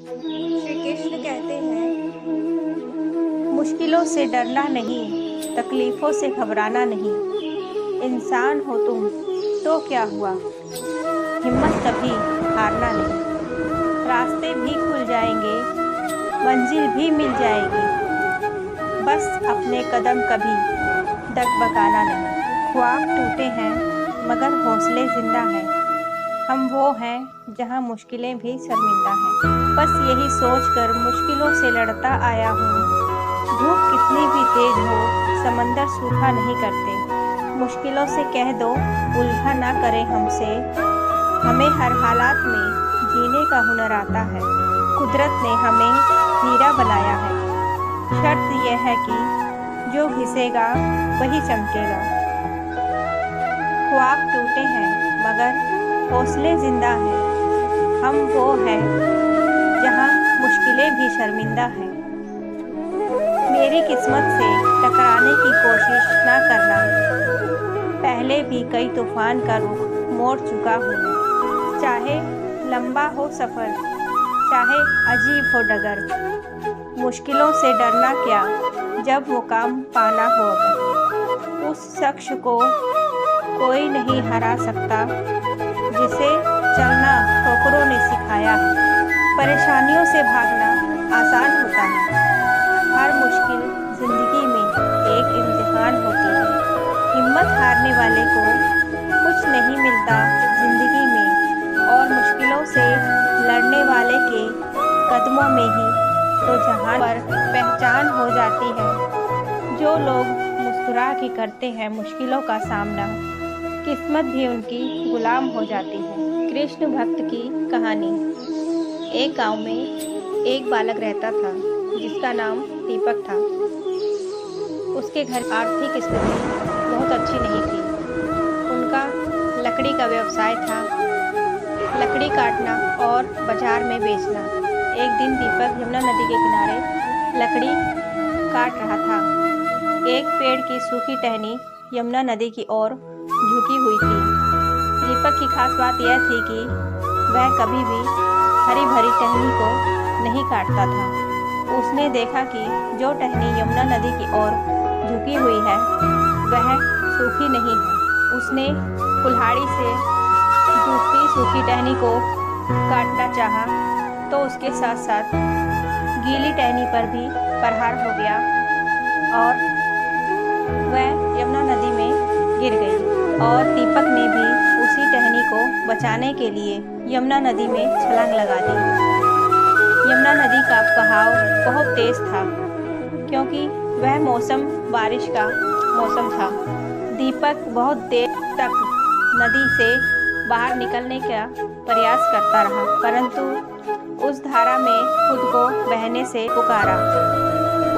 श्री कृष्ण कहते हैं, मुश्किलों से डरना नहीं, तकलीफों से घबराना नहीं। इंसान हो तुम तो क्या हुआ, हिम्मत कभी हारना नहीं। रास्ते भी खुल जाएंगे, मंजिल भी मिल जाएगी, बस अपने कदम कभी डगमगाना नहीं। ख्वाब टूटे हैं मगर हौसले जिंदा हैं। हम वो हैं जहाँ मुश्किलें भी शर्मिंदा हैं। बस यही सोचकर मुश्किलों से लड़ता आया हूँ। धूप कितनी भी तेज हो, समंदर सूखा नहीं करते। मुश्किलों से कह दो उलझा ना करे हमसे। हमें हर हालात में जीने का हुनर आता है। कुदरत ने हमें हीरा बनाया है। शर्त यह है कि जो घिसेगा वही चमकेगा। ख्वाब टूटे हैं मगर हौसले जिंदा हैं। हम वो हैं जहाँ मुश्किलें भी शर्मिंदा हैं। मेरी किस्मत से टकराने की कोशिश ना करना। पहले भी कई तूफान का रुख मोड़ चुका हूँ मैं। चाहे लंबा हो सफ़र, चाहे अजीब हो डगर, मुश्किलों से डरना क्या जब मुकाम पाना हो अगर। उस शख्स को कोई नहीं हरा सकता जिसे चलना ठोकरों ने सिखाया है। परेशानियों से भागना आसान होता है। हर मुश्किल जिंदगी में एक इम्तिहान होती है। हिम्मत हारने वाले को कुछ नहीं मिलता जिंदगी में, और मुश्किलों से लड़ने वाले के कदमों में ही तो जहान पर पहचान हो जाती है। जो लोग मुस्कुरा के करते हैं मुश्किलों का सामना, किस्मत भी उनकी गुलाम हो जाती है। कृष्ण भक्त की कहानी। एक गांव में एक बालक रहता था जिसका नाम दीपक था। उसके घर आर्थिक स्थिति बहुत अच्छी नहीं थी। उनका लकड़ी का व्यवसाय था, लकड़ी काटना और बाजार में बेचना। एक दिन दीपक यमुना नदी के किनारे लकड़ी काट रहा था। एक पेड़ की सूखी टहनी यमुना नदी की ओर झुकी हुई थी। दीपक की खास बात यह थी कि वह कभी भी हरी भरी टहनी को नहीं काटता था। उसने देखा कि जो टहनी यमुना नदी की ओर झुकी हुई है वह सूखी नहीं है। उसने कुल्हाड़ी से झुकती सूखी टहनी को काटना चाहा तो उसके साथ साथ गीली टहनी पर भी प्रहार हो गया और वह यमुना नदी में गिर गई। और दीपक ने भी उसी टहनी को बचाने के लिए यमुना नदी में छलांग लगा दी। यमुना नदी का बहाव बहुत तेज था क्योंकि वह मौसम बारिश का मौसम था। दीपक बहुत देर तक नदी से बाहर निकलने का प्रयास करता रहा, परंतु उस धारा में खुद को बहने से पुकारा।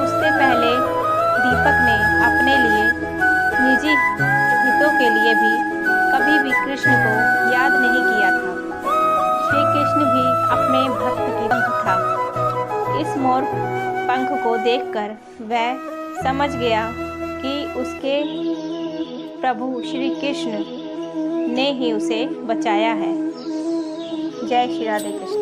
उससे पहले दीपक ने अपने लिए निजी हितों के लिए भी कभी भी कृष्ण को याद नहीं किया था। श्री कृष्ण भी अपने भक्त की पंख था। इस मोर पंख को देखकर वह समझ गया कि उसके प्रभु श्री कृष्ण ने ही उसे बचाया है। जय श्री राधे कृष्ण।